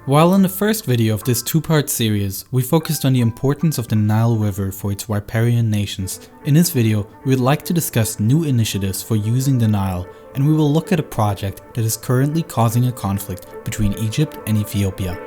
While in the first video of this two-part series, we focused on the importance of the Nile River for its riparian nations, in this video we would like to discuss new initiatives for using the Nile, and we will look at a project that is currently causing a conflict between Egypt and Ethiopia.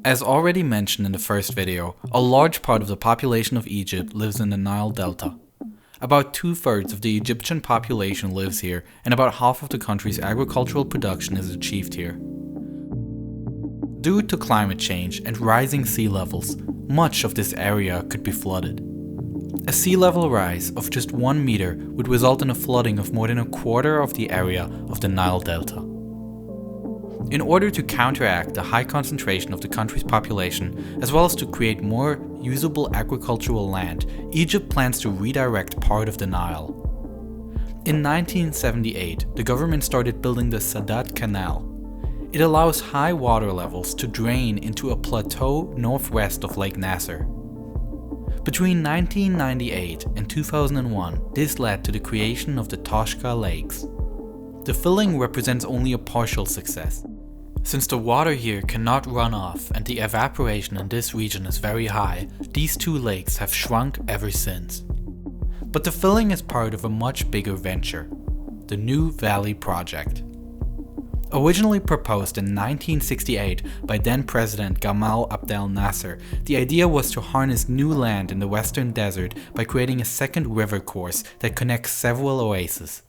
As already mentioned in the first video, a large part of the population of Egypt lives in the Nile Delta. About 2/3 of the Egyptian population lives here, and about half of the country's agricultural production is achieved here. Due to climate change and rising sea levels, much of this area could be flooded. A sea level rise of just 1 meter would result in a flooding of more than a quarter of the area of the Nile Delta. In order to counteract the high concentration of the country's population, as well as to create more usable agricultural land, Egypt plans to redirect part of the Nile. In 1978, the government started building the Sadat Canal. It allows high water levels to drain into a plateau northwest of Lake Nasser. Between 1998 and 2001, this led to the creation of the Toshka Lakes. The filling represents only a partial success. Since the water here cannot run off and the evaporation in this region is very high, these two lakes have shrunk ever since. But the filling is part of a much bigger venture, the New Valley Project. Originally proposed in 1968 by then President Gamal Abdel Nasser, the idea was to harness new land in the western desert by creating a second river course that connects several oases.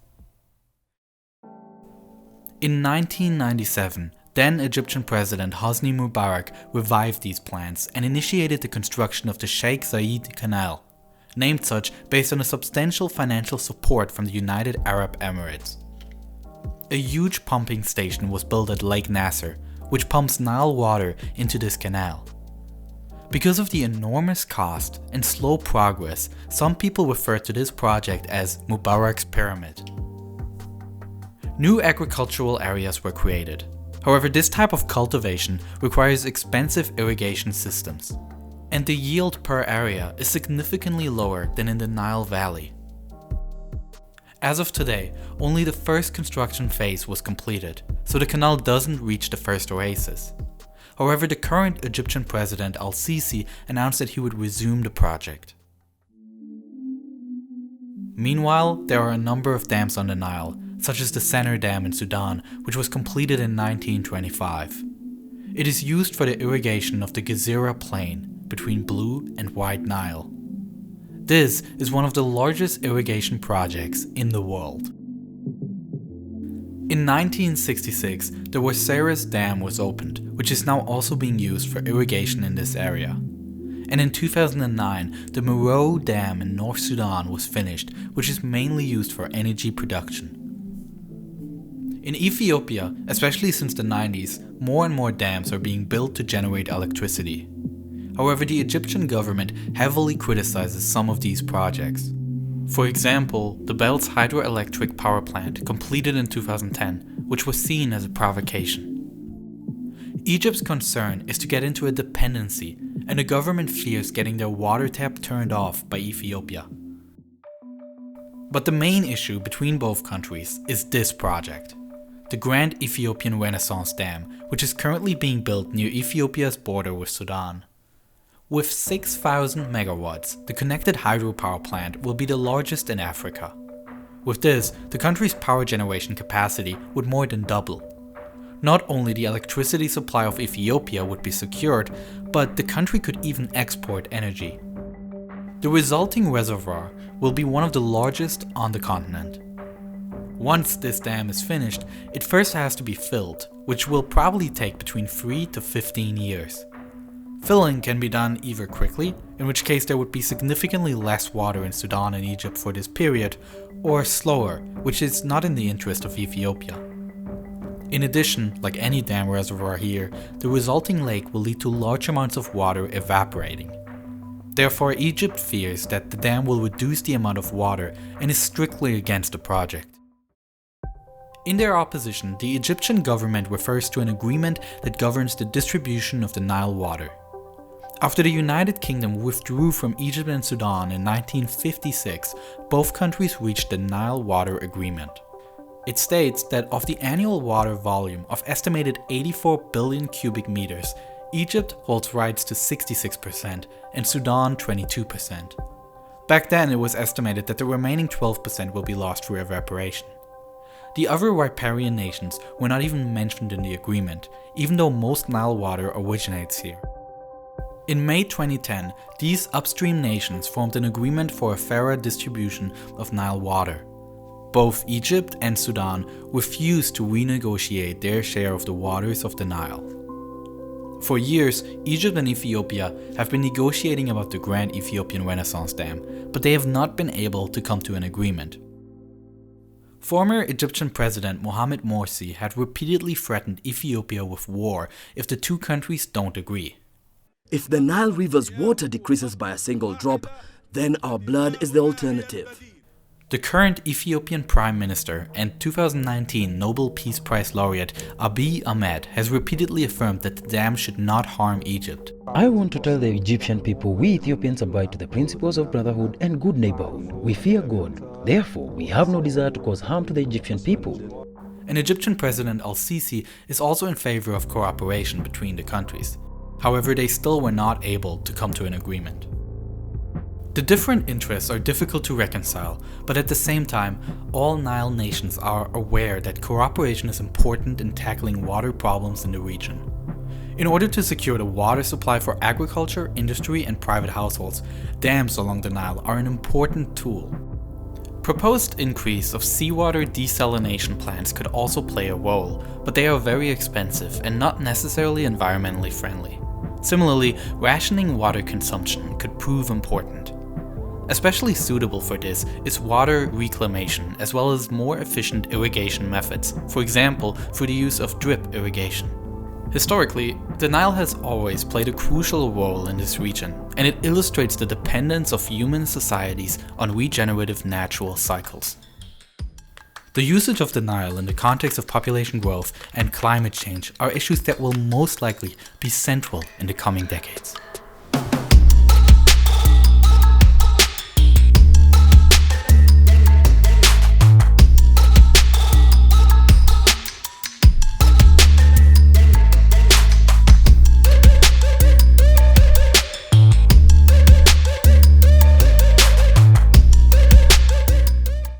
In 1997, then Egyptian President Hosni Mubarak revived these plans and initiated the construction of the Sheikh Zayed Canal, named such based on a substantial financial support from the United Arab Emirates. A huge pumping station was built at Lake Nasser, which pumps Nile water into this canal. Because of the enormous cost and slow progress, some people refer to this project as Mubarak's Pyramid. New agricultural areas were created. However, this type of cultivation requires expensive irrigation systems, and the yield per area is significantly lower than in the Nile Valley. As of today, only the first construction phase was completed, so the canal doesn't reach the first oasis. However, the current Egyptian president Al-Sisi announced that he would resume the project. Meanwhile, there are a number of dams on the Nile, such as the Center Dam in Sudan, which was completed in 1925. It is used for the irrigation of the Gezira Plain between Blue and White Nile. This is one of the largest irrigation projects in the world. In 1966, the Wasseras Dam was opened, which is now also being used for irrigation in this area. And in 2009, the Meroe Dam in North Sudan was finished, which is mainly used for energy production. In Ethiopia, especially since the 90s, more and more dams are being built to generate electricity. However, the Egyptian government heavily criticizes some of these projects. For example, the Belt's hydroelectric power plant, completed in 2010, which was seen as a provocation. Egypt's concern is to get into a dependency, and the government fears getting their water tap turned off by Ethiopia. But the main issue between both countries is this project, the Grand Ethiopian Rennaisance Dam, which is currently being built near Ethiopia's border with Sudan. With 6,000 megawatts, the connected hydropower plant will be the largest in Africa. With this, the country's power generation capacity would more than double. Not only the electricity supply of Ethiopia would be secured, but the country could even export energy. The resulting reservoir will be one of the largest on the continent. Once this dam is finished, it first has to be filled, which will probably take between 3 to 15 years. Filling can be done either quickly, in which case there would be significantly less water in Sudan and Egypt for this period, or slower, which is not in the interest of Ethiopia. In addition, like any dam reservoir here, the resulting lake will lead to large amounts of water evaporating. Therefore, Egypt fears that the dam will reduce the amount of water and is strictly against the project. In their opposition, the Egyptian government refers to an agreement that governs the distribution of the Nile water. After the United Kingdom withdrew from Egypt and Sudan in 1956, both countries reached the Nile Water Agreement. It states that of the annual water volume of estimated 84 billion cubic meters, Egypt holds rights to 66% and Sudan 22%. Back then, it was estimated that the remaining 12% will be lost through evaporation. The other riparian nations were not even mentioned in the agreement, even though most Nile water originates here. In May 2010, these upstream nations formed an agreement for a fairer distribution of Nile water. Both Egypt and Sudan refused to renegotiate their share of the waters of the Nile. For years, Egypt and Ethiopia have been negotiating about the Grand Ethiopian Rennaisance Dam, but they have not been able to come to an agreement. Former Egyptian President Mohamed Morsi had repeatedly threatened Ethiopia with war if the two countries don't agree. If the Nile River's water decreases by a single drop, then our blood is the alternative. The current Ethiopian Prime Minister and 2019 Nobel Peace Prize laureate Abiy Ahmed has repeatedly affirmed that the dam should not harm Egypt. I want to tell the Egyptian people we Ethiopians abide to the principles of brotherhood and good neighborhood. We fear God. Therefore, we have no desire to cause harm to the Egyptian people. And Egyptian President al-Sisi is also in favor of cooperation between the countries. However, they still were not able to come to an agreement. The different interests are difficult to reconcile, but at the same time, all Nile nations are aware that cooperation is important in tackling water problems in the region. In order to secure the water supply for agriculture, industry, and private households, dams along the Nile are an important tool. Proposed increase of seawater desalination plants could also play a role, but they are very expensive and not necessarily environmentally friendly. Similarly, rationing water consumption could prove important. Especially suitable for this is water reclamation as well as more efficient irrigation methods, for example through the use of drip irrigation. Historically, the Nile has always played a crucial role in this region, and it illustrates the dependence of human societies on regenerative natural cycles. The usage of the Nile in the context of population growth and climate change are issues that will most likely be central in the coming decades.